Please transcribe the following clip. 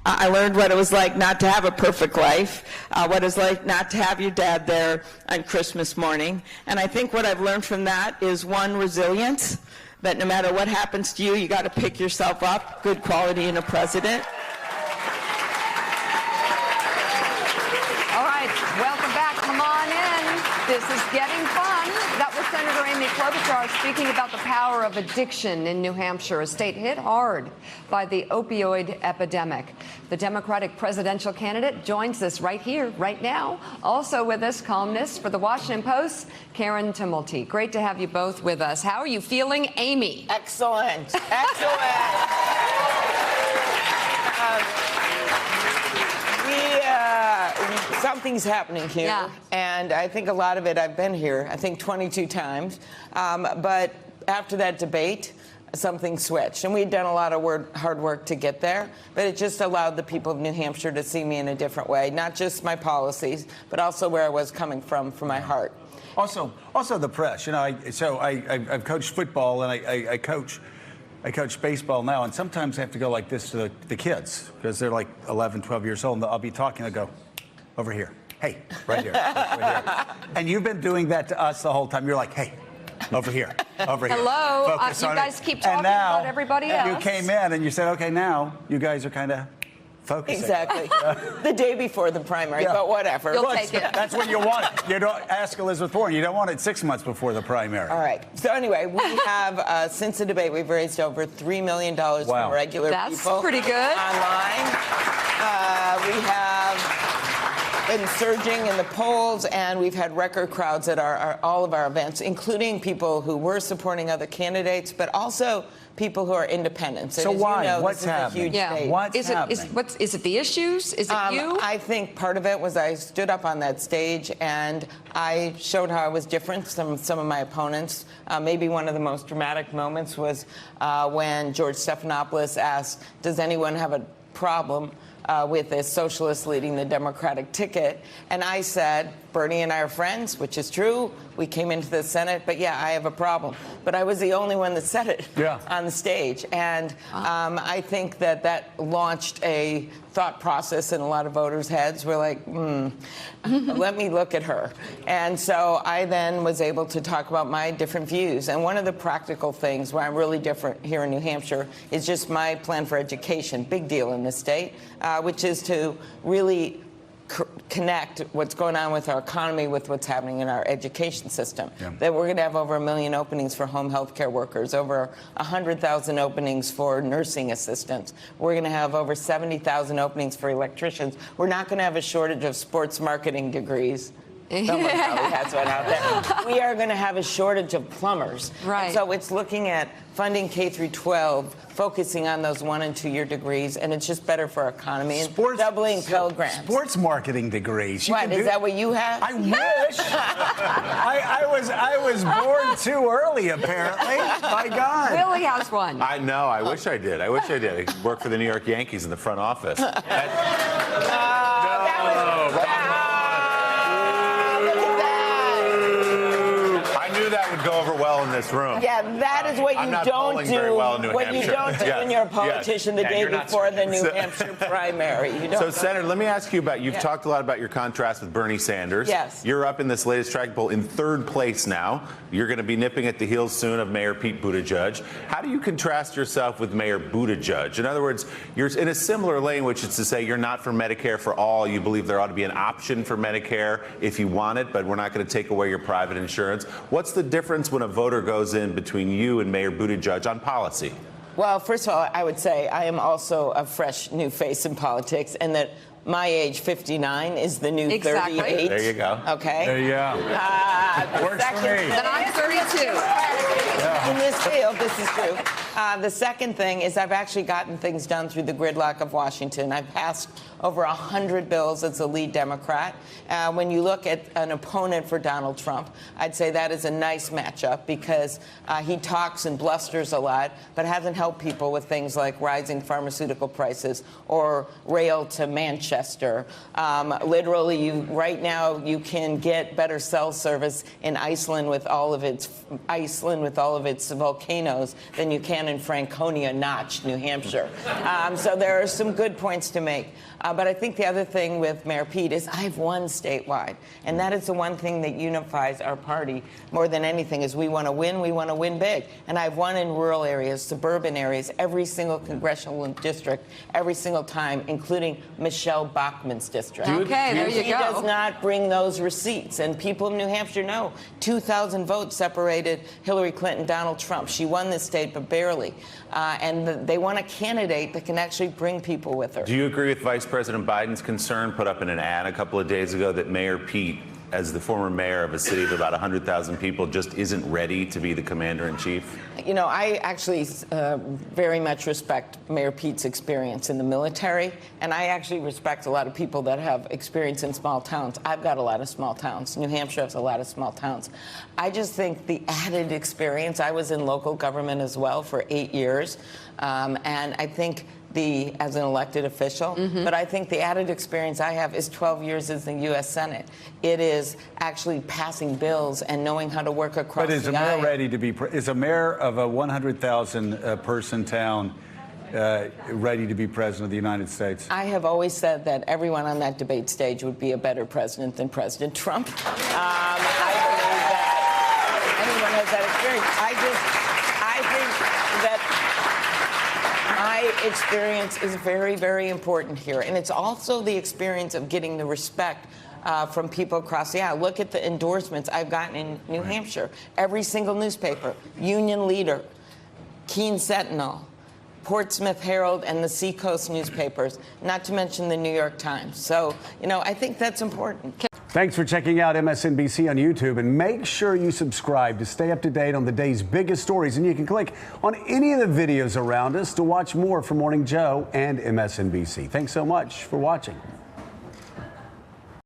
I learned what it was like not to have a perfect life, what it was like not to have your dad there on Christmas morning. And I think what I've learned from that is, one, resilience, that no matter what happens to you, you got to pick yourself up, good quality in a president. All right, welcome back. Come on in. This is getting fun. That was Senator Amy Klobuchar speaking about the power of addiction in New Hampshire, a state hit hard by the opioid epidemic. The Democratic presidential candidate joins us right here, right now. Also with us, columnist for the Washington Post, Karen Tumulty. Great to have you both with us. How are you feeling, Amy? Excellent. Excellent. Something's happening here, yeah. And I think a lot of it, I've been here, I think 22 times, but after that debate, something switched. And we'd done a lot of hard work to get there, but it just allowed the people of New Hampshire to see me in a different way, not just my policies, but also where I was coming from for my heart. Also the press. You know, I've coached football, and I coach baseball now, and sometimes I have to go like this to the kids because they're like 11, 12 years old, and I'll be talking, I go, over here. Hey, right here. Right here. And you've been doing that to us the whole time. You're like, hey, over here, over here. Hello. You guys keep talking about everybody else. You came in and you said, okay, now you guys are kind of focusing. Exactly. The day before the primary, but whatever. You'll take it. That's when you want it. You don't ask Elizabeth Warren. You don't want it 6 months before the primary. All right. So anyway, we have, since the debate, we've raised over $3 million from regular people. That's pretty good. Online. We have been surging in the polls, and we've had record crowds at all of our events, including people who were supporting other candidates, but also people who are independents. So and why? You know, What's this happening? Is a huge state. What's happening? Is it the issues? Is it you? I think part of it was I stood up on that stage and I showed how I was different from some of my opponents. Maybe one of the most dramatic moments was when George Stephanopoulos asked, does anyone have a problem with a socialist leading the Democratic ticket? And I said, Bernie and I are friends, which is true. We came into the Senate, but yeah, I have a problem. But I was the only one that said it on the stage. And I think that launched a thought process in a lot of voters' heads. We're like, let me look at her. And so I then was able to talk about my different views. And one of the practical things where I'm really different here in New Hampshire is just my plan for education, big deal in this state, which is to really connect what's going on with our economy with what's happening in our education system. That we're going to have over 1 million openings for home health care workers, over 100,000 openings for nursing assistants. We're going to have over 70,000 openings for electricians. We're not going to have a shortage of sports marketing degrees. Someone probably has one out there. We are going to have a shortage of plumbers. Right. And so it's looking at funding K through 12, focusing on those 1- and 2-year degrees, and it's just better for our economy. And doubling Pell Grants. Sports marketing degrees. What, is that what you have? I wish. I was born too early, apparently. My God. Willie has one. I know. I wish I did. I work for the New York Yankees in the front office. That would go over well in this room. Yeah, that is what you don't do. What you don't do when you're a politician the day before the New Hampshire primary. You don't. So, Senator, let me ask you about. You've talked a lot about your contrast with Bernie Sanders. Yes. You're up in this latest track poll in 3rd place now. You're going to be nipping at the heels soon of Mayor Pete Buttigieg. How do you contrast yourself with Mayor Buttigieg? In other words, you're in a similar lane, which is to say you're not for Medicare for all. You believe there ought to be an option for Medicare if you want it, but we're not going to take away your private insurance. What's the difference when a voter goes in between you and Mayor Buttigieg on policy? Well, first of all, I would say I am also a fresh new face in politics, and that my age, 59, is the new 38. There you go. Okay? There you go. Works for me. Then I'm 32. In this field, this is true. The second thing is I've actually gotten things done through the gridlock of Washington. I've passed over 100 bills as a lead Democrat. When you look at an opponent for Donald Trump, I'd say that is a nice matchup because he talks and blusters a lot, but hasn't helped people with things like rising pharmaceutical prices or rail to Manchester. Literally, right now, you can get better cell service in Iceland with all of its volcanoes than you can down in Franconia Notch, New Hampshire. So there are some good points to make. But I think the other thing with Mayor Pete is I've won statewide. And that is the one thing that unifies our party more than anything is we want to win big. And I've won in rural areas, suburban areas, every single congressional district, every single time, including Michelle Bachmann's district. Okay, there you She go. does not bring those receipts. And people in New Hampshire know 2,000 votes separated Hillary Clinton, Donald Trump. She won this state, but barely. And they want a candidate that can actually bring people with her. Do you agree with Vice President Biden's concern put up in an ad a couple of days ago that Mayor Pete, as the former mayor of a city of about 100,000 people, just isn't ready to be the commander-in-chief? You know, I actually very much respect Mayor Pete's experience in the military, and I actually respect a lot of people that have experience in small towns. I've got a lot of small towns. New Hampshire has a lot of small towns. I just think the added experience, I was in local government as well for 8 years, and I think as an elected official, but I think the added experience I have is 12 years as the U.S. Senate. It is actually passing bills and knowing how to work across But is the a mayor aisle. ready to be? Is a mayor of a 100,000 person town ready to be president of the United States? I have always said that everyone on that debate stage would be a better president than President Trump. I believe that anyone has that experience. I think that my experience is very, very important here. And it's also the experience of getting the respect from people across the aisle. Look at the endorsements I've gotten in New Hampshire. Every single newspaper, Union Leader, Keene Sentinel, Portsmouth Herald, and the Seacoast newspapers, not to mention the New York Times. So, you know, I think that's important. Thanks for checking out MSNBC on YouTube, and make sure you subscribe to stay up to date on the day's biggest stories. And you can click on any of the videos around us to watch more from Morning Joe and MSNBC. Thanks so much for watching.